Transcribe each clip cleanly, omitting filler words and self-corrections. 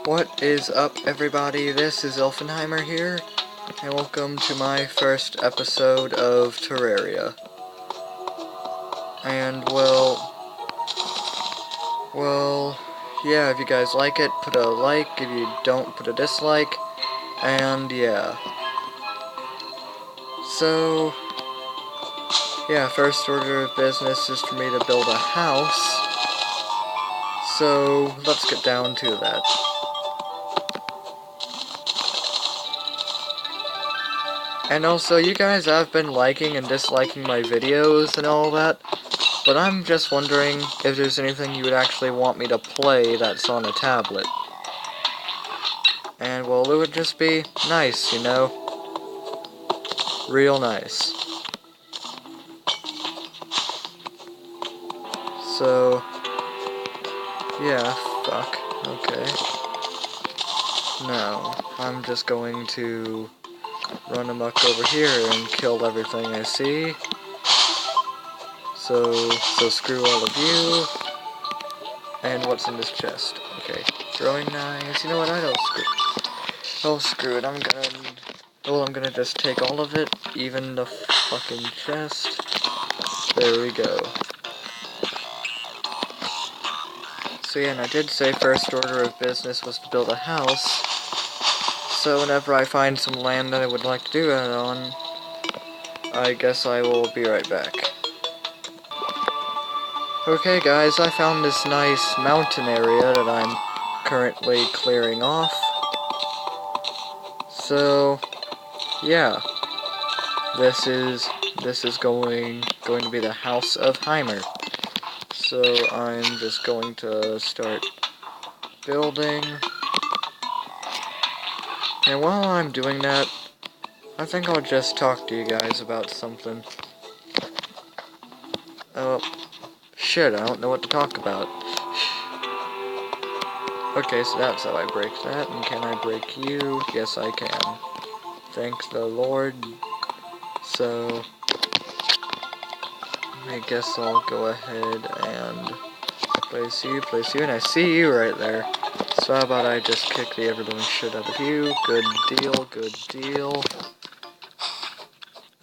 What is up, everybody? This is Elfenheimer here, and welcome to my first episode of Terraria. And, yeah, if you guys like it, put a like. If you don't, put a dislike. And, yeah. So, yeah, first order of business is for me to build a house. So, let's get down to that. And also, you guys have been liking and disliking my videos and all that, but I'm just wondering if there's anything you would actually want me to play that's on a tablet. And, well, it would just be nice, you know? Real nice. So, yeah, fuck, okay. Now, I'm just going to run amok over here and kill everything I see. So screw all of you. And what's in this chest? Okay, throwing knives. You know what? I don't screw. Oh, screw it. I'm gonna just take all of it, even the fucking chest. There we go. So yeah, and I did say first order of business was to build a house. So whenever I find some land that I would like to do that on, I guess I will be right back. Okay guys, I found this nice mountain area that I'm currently clearing off. So, yeah. This is going to be the House of Heimer. So I'm just going to start building. And while I'm doing that, I think I'll just talk to you guys about something. Oh, shit, I don't know what to talk about. Okay, so that's how I break that, and can I break you? Yes, I can. Thank the Lord. So, I guess I'll go ahead and place you, and I see you right there. So how about I just kick the ever-living shit out of you? Good deal, good deal.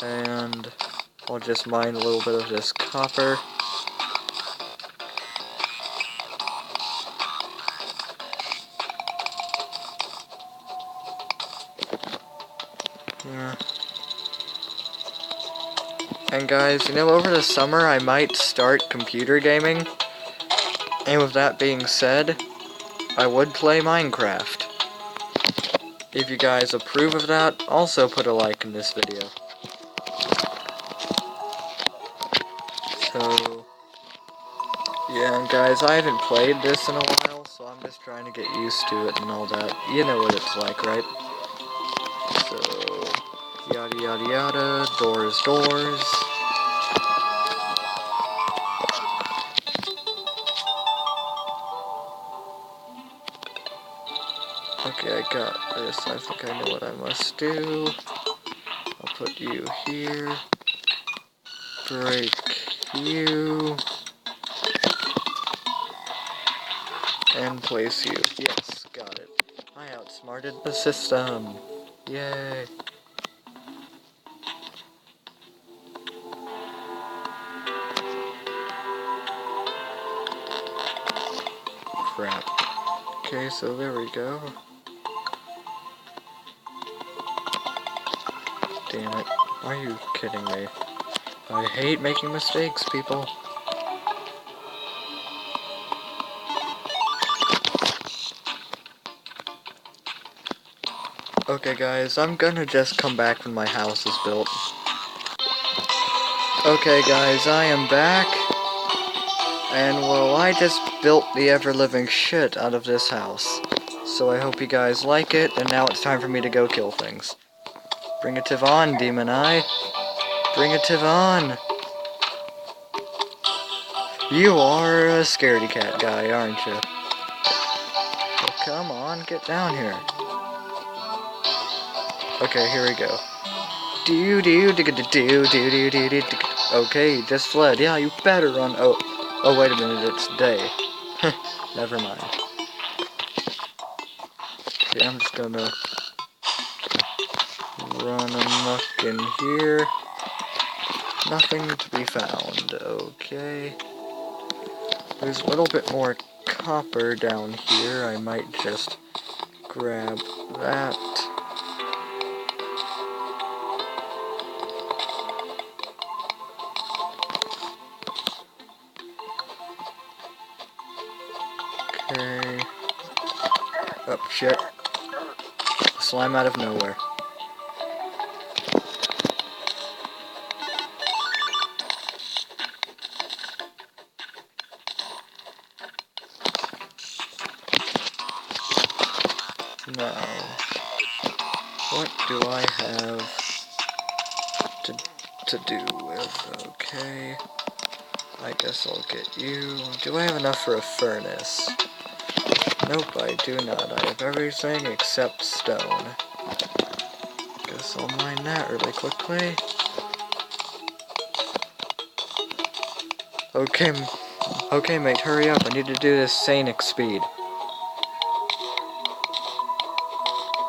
And I'll just mine a little bit of this copper. Yeah. And guys, you know, over the summer I might start computer gaming. And with that being said, I would play Minecraft. If you guys approve of that, also put a like in this video. So, yeah, and guys, I haven't played this in a while, so I'm just trying to get used to it and all that. You know what it's like, right? So, yada yada yada, doors, doors. Okay, I got this. I think I know what I must do. I'll put you here. Break you. And place you. Yes, got it. I outsmarted the system. Yay. Crap. Okay, so there we go. Damn it. Are you kidding me? I hate making mistakes, people. Okay guys, I'm gonna just come back when my house is built. Okay guys, I am back. And well, I just built the ever-living shit out of this house. So I hope you guys like it, and now it's time for me to go kill things. Bring it on, Demon Eye. Bring it on. You are a scaredy cat guy, aren't you? Well, come on, get down here. Okay, here we go. Okay, just fled. Yeah, you better run. Oh, wait a minute, it's day. Never mind. Okay, I'm just gonna run amok in here. Nothing to be found. Okay. There's a little bit more copper down here. I might just grab that. Okay. Oh, shit. Slime out of nowhere. Now, what do I have to do with? Okay. I guess I'll get you. Do I have enough for a furnace? Nope, I do not. I have everything except stone. Guess I'll mine that really quickly. Okay, mate, hurry up. I need to do this Sanic speed.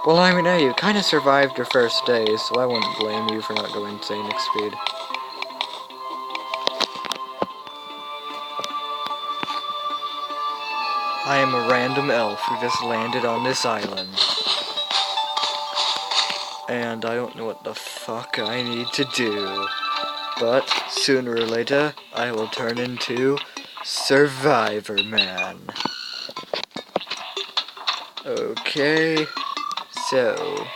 Well, I mean, hey, you kind of survived your first day, so I wouldn't blame you for not going Sanic speed. I am a random elf who just landed on this island. And I don't know what the fuck I need to do. But sooner or later, I will turn into Survivor Man. Okay, so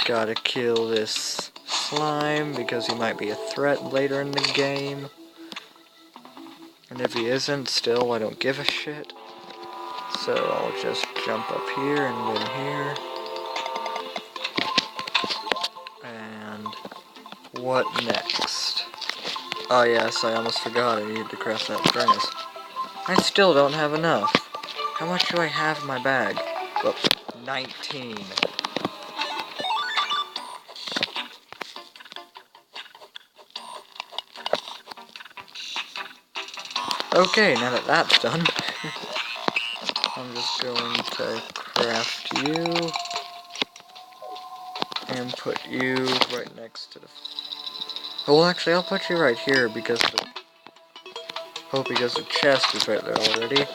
gotta kill this slime because he might be a threat later in the game. And if he isn't, still, I don't give a shit. So I'll just jump up here and then here. And what next? Oh yes, I almost forgot I needed to craft that furnace. I still don't have enough. How much do I have in my bag? Well, 19. Okay, now that that's done, I'm just going to craft you and put you right next to the... Oh, well, actually, I'll put you right here because the... Oh, because the chest is right there already.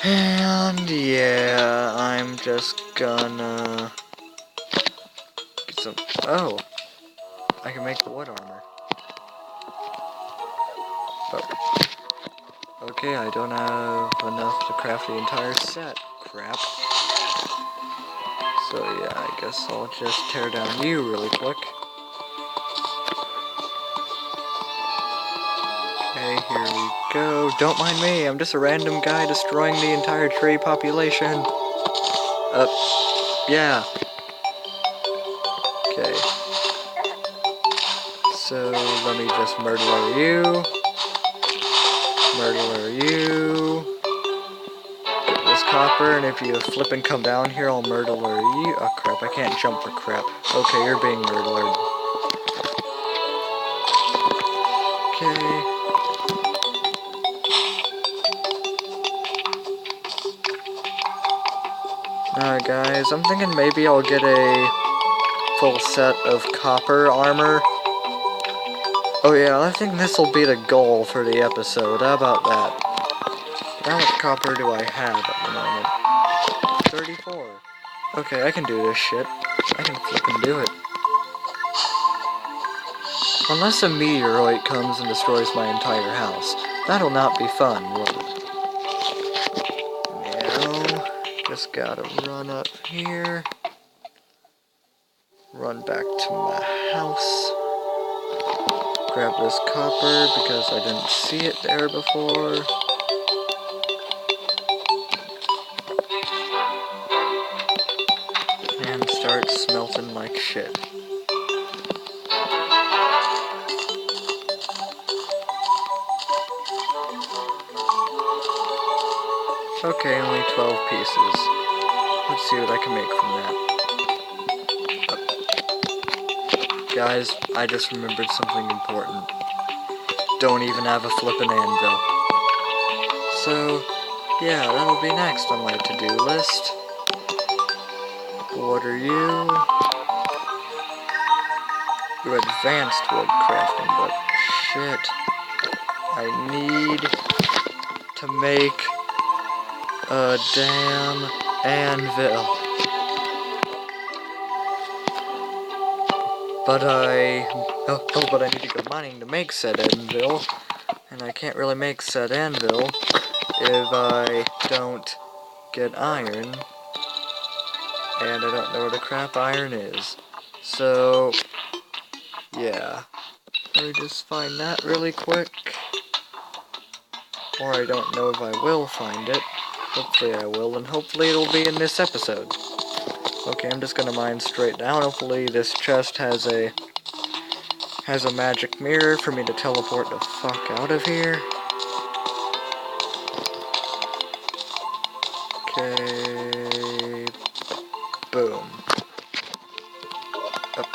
And yeah, I'm just gonna get some... Oh, I can make the wood armor. Oh. Okay, I don't have enough to craft the entire set. Crap. So yeah, I guess I'll just tear down you really quick. Okay, here we go. Don't mind me, I'm just a random guy destroying the entire tree population. Yeah. Okay. So, let me just murder you. Murder you. Get this copper, and if you flip and come down here, I'll murder you. Oh crap, I can't jump for crap. Okay, you're being murdered. Okay. Alright guys, I'm thinking maybe I'll get a full set of copper armor. Oh yeah, I think this will be the goal for the episode. How about that? How much copper do I have at the moment? 34. Okay, I can do this shit. I can flippin' do it. Unless a meteoroid comes and destroys my entire house. That'll not be fun, will it? No. Just gotta run up here. Run back to my house. Grab this copper because I didn't see it there before. And start smelting like shit. Okay, only 12 pieces. Let's see what I can make from that. Guys, I just remembered something important. Don't even have a flippin' anvil. So, yeah, that'll be next on my to-do list. What are you? You're advanced wood crafting, but shit. I need to make a damn anvil. But but I need to go mining to make said anvil, and I can't really make said anvil if I don't get iron, and I don't know where the crap iron is. So, yeah. Let me just find that really quick. Or I don't know if I will find it. Hopefully I will, and hopefully it'll be in this episode. Okay, I'm just gonna mine straight down. Hopefully this chest has a magic mirror for me to teleport the fuck out of here. Okay, boom. Up.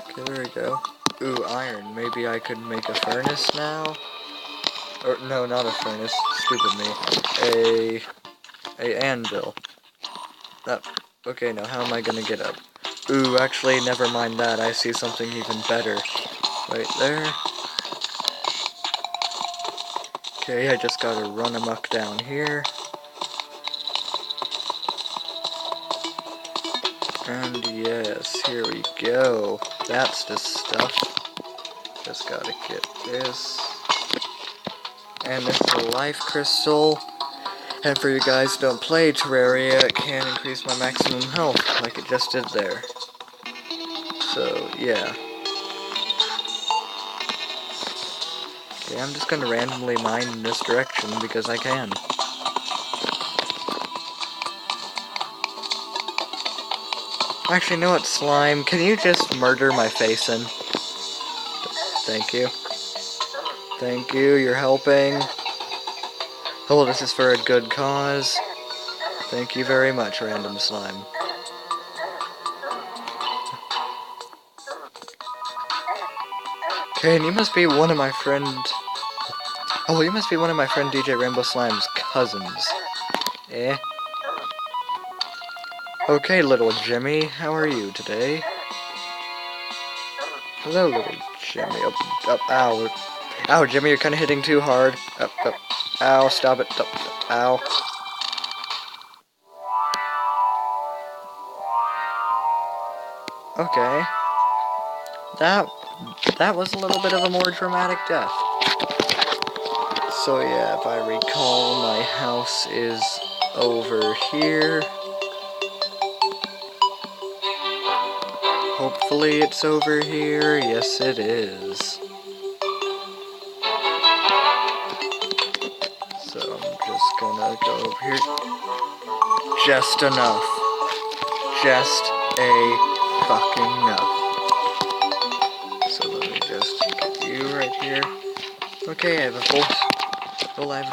Okay, there we go. Ooh, iron. Maybe I could make a furnace now? Or, no, not a furnace. Stupid me. A anvil. Okay, now how am I gonna get up? Ooh, actually, never mind that. I see something even better. Right there. Okay, I just gotta run amok down here. And yes, here we go. That's the stuff. Just gotta get this. And this is a life crystal. And for you guys who don't play Terraria, it can increase my maximum health, like it just did there. So, yeah. Okay, I'm just gonna randomly mine in this direction because I can. Actually, you know what, slime? Can you just murder my face in? Thank you. Thank you, you're helping. Oh, this is for a good cause. Thank you very much, random slime. Okay, and you must be one of my friend... Oh, you must be one of my friend DJ Rainbow Slime's cousins. Eh? Okay, little Jimmy, how are you today? Hello, little Jimmy. Up, ow. Ow, Jimmy, you're kind of hitting too hard. Up. Ow, stop it. Up, ow. Okay. That was a little bit of a more dramatic death. So yeah, if I recall, my house is over here. Hopefully it's over here. Yes, it is. So I'm just gonna go over here. Just enough. Just a fucking enough. So let me just get you right here. Okay, I have a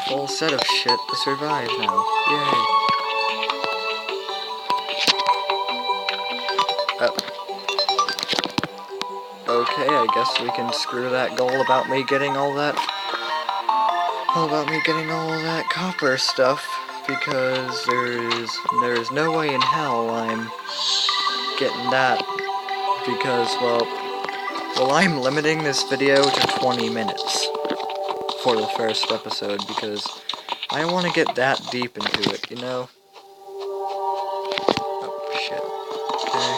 full set of shit to survive now. Yay. Okay, I guess we can screw that goal about me getting all that copper stuff, because there is no way in hell I'm getting that, because well I'm limiting this video to 20 minutes for the first episode, because I don't want to get that deep into it, you know? Oh, shit. Okay.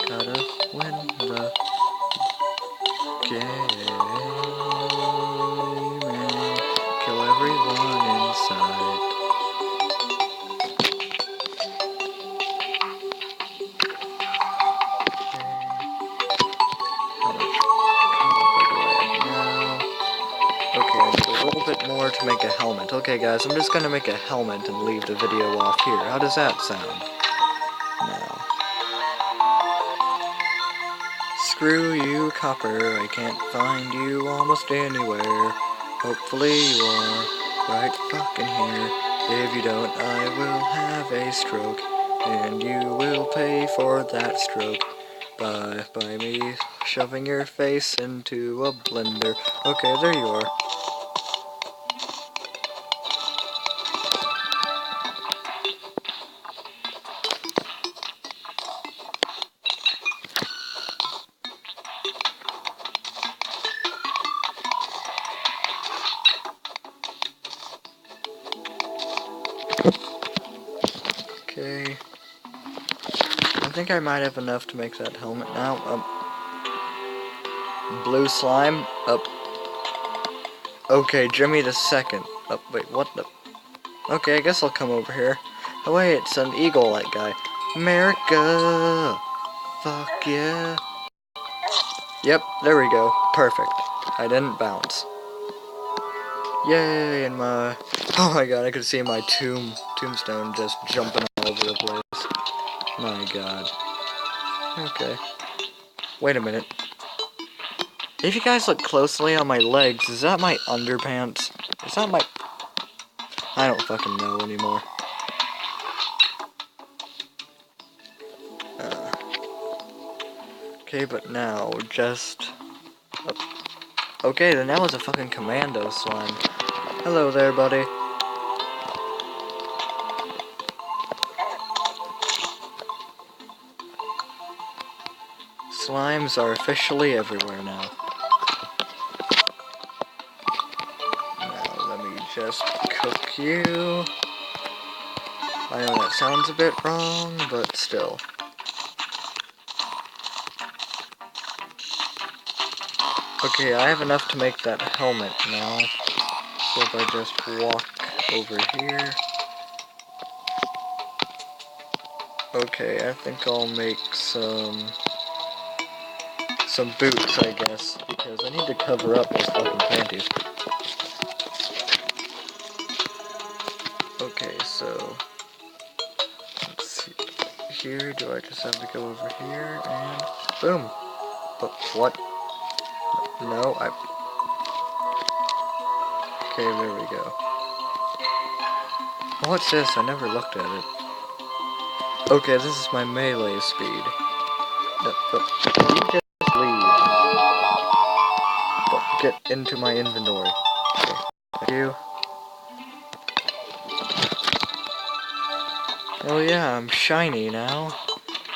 Gotta win the game and kill everyone inside. How much copper do I have now? Okay, I need a little bit more to make a helmet. Okay guys, I'm just gonna make a helmet and leave the video off here. How does that sound? No. Screw you, copper, I can't find you almost anywhere. Hopefully you are right fucking here. If you don't, I will have a stroke. and you will pay for that stroke by me shoving your face into a blender. Okay, there you are. Okay. I think I might have enough to make that helmet now. Blue slime. Okay, Jimmy the second. Wait, what the? Okay, I guess I'll come over here. Oh wait, it's an eagle, that guy. America! Fuck yeah. Yep, there we go. Perfect. I didn't bounce. Yay, and my... Oh my god, I could see my tombstone just jumping all over the place. My god. Okay. Wait a minute. If you guys look closely on my legs, is that my underpants? Is that my... I don't fucking know anymore. Okay, but now, just... Okay, then that was a fucking commando slime. Hello there, buddy. Slimes are officially everywhere now. Now, let me just cook you. I know that sounds a bit wrong, but still. Okay, I have enough to make that helmet now. So if I just walk over here... Okay, I think I'll make some boots, I guess, because I need to cover up those fucking panties. Okay, so... Let's see. Here, do I just have to go over here, and... Boom! But what? No, Okay, there we go. What's this? I never looked at it. Okay, this is my melee speed. You just leave. Get into my inventory. Okay, thank you. Oh yeah, I'm shiny now.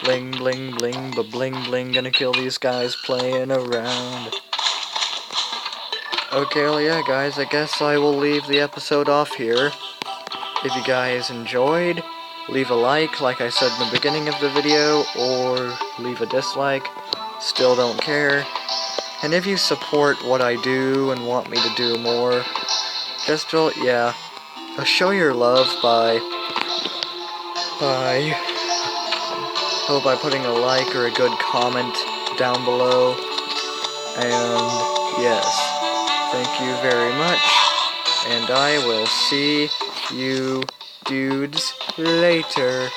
Bling, bling, bling, but bling, bling, gonna kill these guys playing around. Okay, well yeah guys, I guess I will leave the episode off here. If you guys enjoyed, leave a like I said in the beginning of the video, or leave a dislike. Still don't care. And if you support what I do and want me to do more, just show your love by putting a like or a good comment down below. And yes, thank you very much, and I will see you dudes later.